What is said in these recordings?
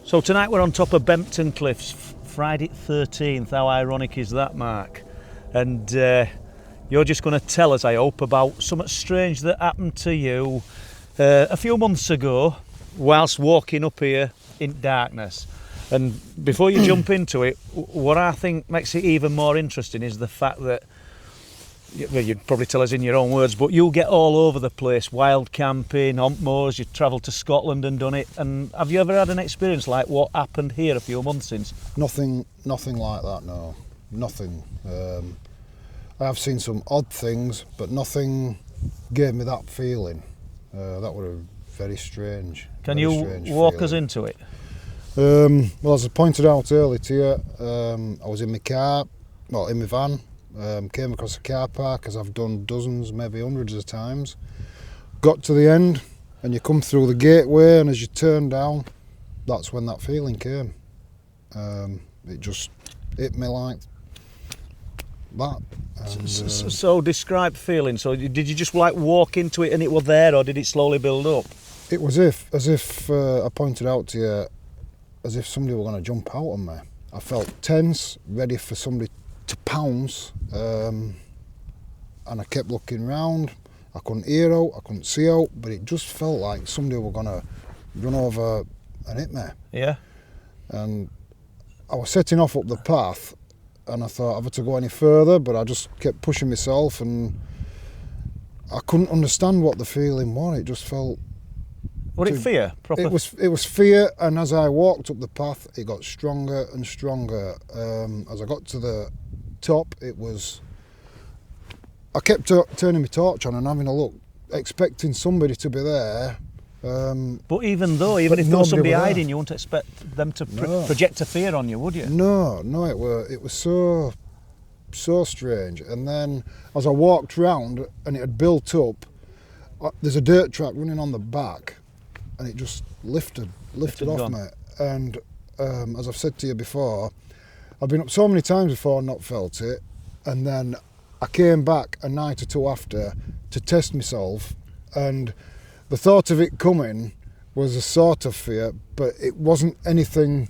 So tonight we're on top of Bempton Cliffs, Friday 13th. How ironic is that, Mark? And you're just going to tell us, I hope, about something strange that happened to you a few months ago whilst walking up here in darkness. And before you jump into it, what I think makes it even more interesting is the fact that, well, you'd probably tell us in your own words, but you get all over the place, wild camping, on moors, you've travelled to Scotland and done it. And have you ever had an experience like what happened here a few months since? Nothing like that, no. Nothing. I have seen some odd things, but nothing gave me that feeling. That was very strange. Can you walk us into it? Well, as I pointed out earlier to you, I was in my car, well, in my van. Came across a car park, as I've done dozens, maybe hundreds of times. Got to the end, and you come through the gateway, and as you turn down, that's when that feeling came. It just hit me like that. And, so describe feeling. So did you just like walk into it and it was there, or did it slowly build up? It was as if I pointed out to you, as if somebody were going to jump out on me. I felt tense, ready for somebody to pounce, and I kept looking round. I couldn't hear out, I couldn't see out, but it just felt like somebody were gonna run over and hit me. Yeah. And I was setting off up the path, and I thought I've had to go any further, but I just kept pushing myself, and I couldn't understand what the feeling was. It just felt. Was it fear? Proper? It was fear, and as I walked up the path, it got stronger and stronger. As I got to the top, it was. I kept turning my torch on and having a look, expecting somebody to be there. But even if there was somebody hiding, you wouldn't expect them to project a fear on you, would you? No, it was so strange. And then as I walked round and it had built up, there's a dirt track running on the back, and it just lifted off me. And as I've said to you before, I've been up so many times before and not felt it, and then I came back a night or two after to test myself, and the thought of it coming was a sort of fear, but it wasn't anything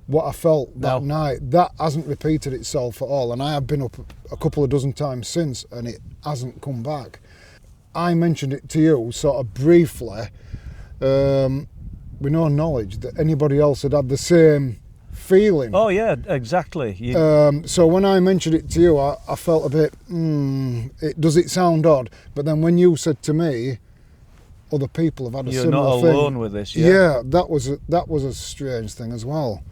what I felt that night. That hasn't repeated itself at all, and I have been up a couple of dozen times since, and it hasn't come back. I mentioned it to you sort of briefly, with no knowledge that anybody else had had the same feeling. Oh yeah, exactly. So when I mentioned it to you, I felt a bit, does it sound odd? But then when you said to me, other people have had a similar thing. You're not alone with this, yeah? Yeah, that was a strange thing as well.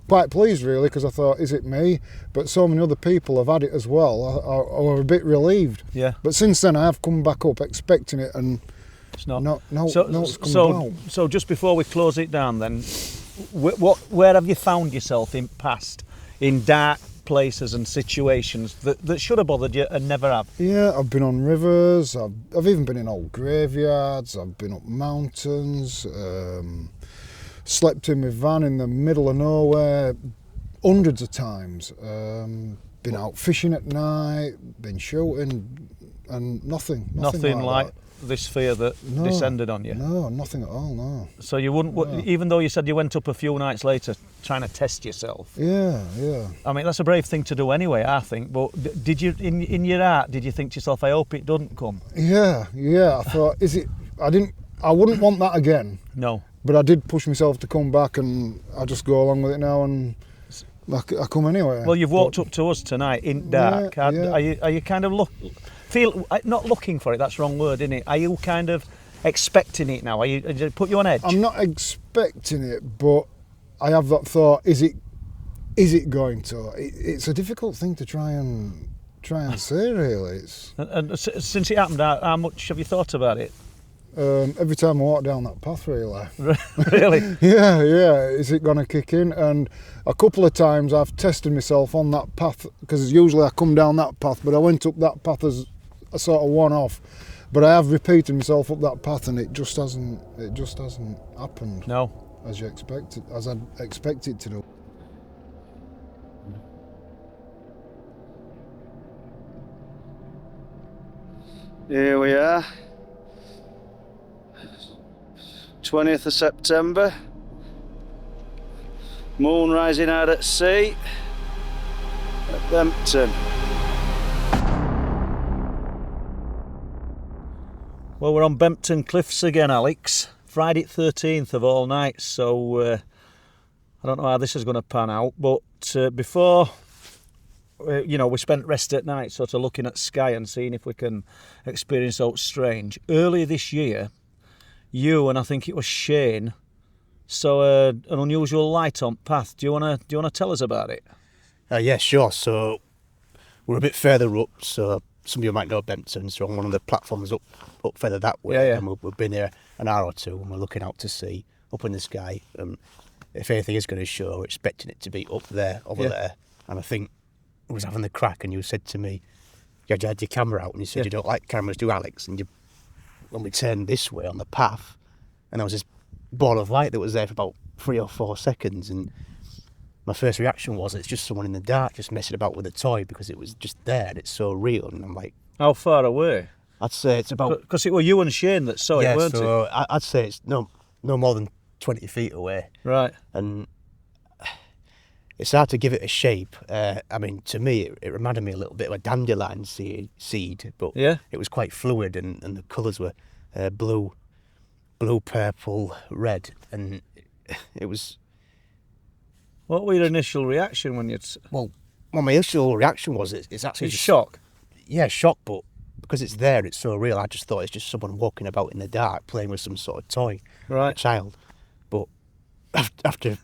Quite pleased really, because I thought, is it me? But so many other people have had it as well. I was a bit relieved. Yeah. But since then I have come back up expecting it, and it's not. So just before we close it down then, where have you found yourself in dark places and situations that should have bothered you and never have? Yeah, I've been on rivers, I've even been in old graveyards, I've been up mountains, slept in my van in the middle of nowhere hundreds of times, been out fishing at night, been shooting, and nothing like this fear that descended on you? No, nothing at all, no. So you wouldn't, even though you said you went up a few nights later trying to test yourself? Yeah. I mean, that's a brave thing to do anyway, I think, but did you, in your heart, did you think to yourself, I hope it doesn't come? Yeah, I thought, I wouldn't want that again. No. But I did push myself to come back, and I just go along with it now, and I come anyway. Well, you've walked up to us tonight in dark. Yeah. Are you kind of not looking for it? That's the wrong word, isn't it? Are you kind of expecting it now? Did it put you on edge? I'm not expecting it, but I have that thought: is it going to? It's a difficult thing to try and say, really. And since it happened, how much have you thought about it? Every time I walk down that path, really. Really? Yeah. Is it going to kick in? And a couple of times I've tested myself on that path, because usually I come down that path, but I went up that path as a sort of one-off. But I have repeated myself up that path, and it just hasn't happened. No. As I'd expect it to do. Here we are. 20th of September Moon rising out at sea at Bempton. Well, we're on Bempton Cliffs again, Alex. Friday 13th of all nights, so I don't know how this is going to pan out, but before, we spent rest at night sort of looking at sky and seeing if we can experience something strange. Earlier this year, you and I think it was Shane saw an unusual light on path. Do you want to tell us about it? Yeah, sure. So we're a bit further up, so some of you might know Bempton, so on one of the platforms up further that way. Yeah. And we've been there an hour or two and we're looking out to sea, up in the sky. If anything is going to show, we're expecting it to be up there, over there. And I think I was having the crack and you said to me, you had your camera out and you said you don't like cameras, do Alex? And when we turned this way on the path, and there was this ball of light that was there for about 3 or 4 seconds, and my first reaction was it's just someone in the dark just messing about with a toy because it was just there and it's so real. And I'm like, how far away? I'd say it's about... Because it were you and Shane that saw it, weren't it? I'd say it's no more than 20 feet away. Right. And it's hard to give it a shape. I mean, to me, it reminded me a little bit of a dandelion seed, but it was quite fluid and the colours were blue, purple, red, and it was... What were your initial reaction when you'd... Well, my initial reaction was it's actually just shock. Yeah, shock, but because it's there, it's so real. I just thought it's just someone walking about in the dark playing with some sort of toy, right? A child. But after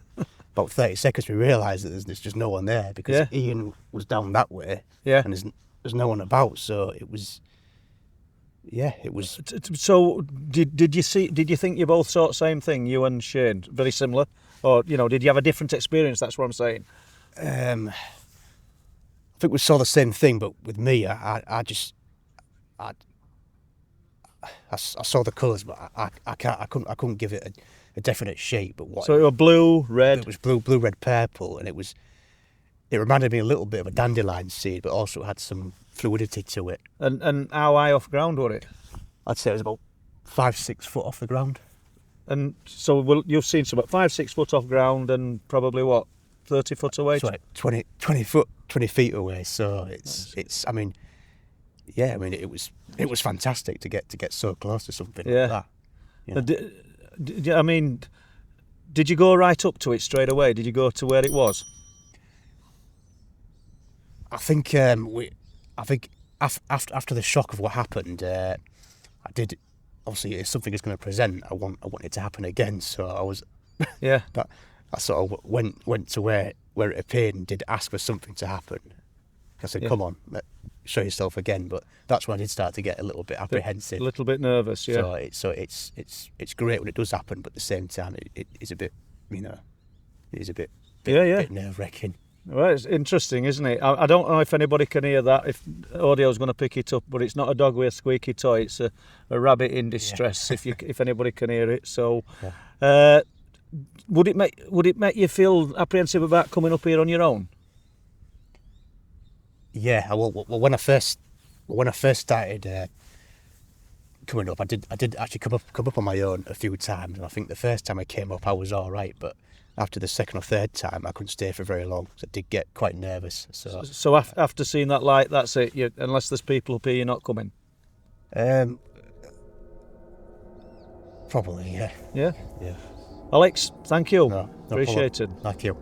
about 30 seconds, we realised that there's just no one there because Ian was down that way, and there's no one about. So it was, it was. So did you think you both saw the same thing, you and Shane, very similar, or did you have a different experience? That's what I'm saying. I think we saw the same thing, but with me, I saw the colours, but I couldn't give it a definite shape. But what? So it was blue, red. It was blue, red, purple, and it reminded me a little bit of a dandelion seed, but also had some fluidity to it. And how high off ground were it? I'd say it was about 5-6 foot off the ground. And so you've seen some 5-6 foot off ground, and probably what, 30 foot away? So like 20 feet away. So it's. I mean, it was fantastic to get so close to something like that. Did you go right up to it straight away? Did you go to where it was? I think after the shock of what happened, I did. Obviously, if something is going to present, I want it to happen again. So I was. I sort of went to where it appeared and did ask for something to happen. I said, "Come on, show yourself again." But that's when I did start to get a little bit apprehensive, a little bit nervous. Yeah. So it's great when it does happen, but at the same time, it is a bit, it is a bit nerve-wracking. Well, it's interesting, isn't it? I don't know if anybody can hear that, if audio's going to pick it up, but it's not a dog with a squeaky toy. It's a rabbit in distress. If anybody can hear it, so. Would it make you feel apprehensive about coming up here on your own? Yeah, well, when I first started coming up, I did actually come up on my own a few times, and I think the first time I came up I was all right, but after the second or third time I couldn't stay for very long, so I did get quite nervous. So after seeing that light, that's it. Unless there's people up here, you're not coming. Probably, yeah. Yeah. Alex, thank you. No Appreciated. Thank you.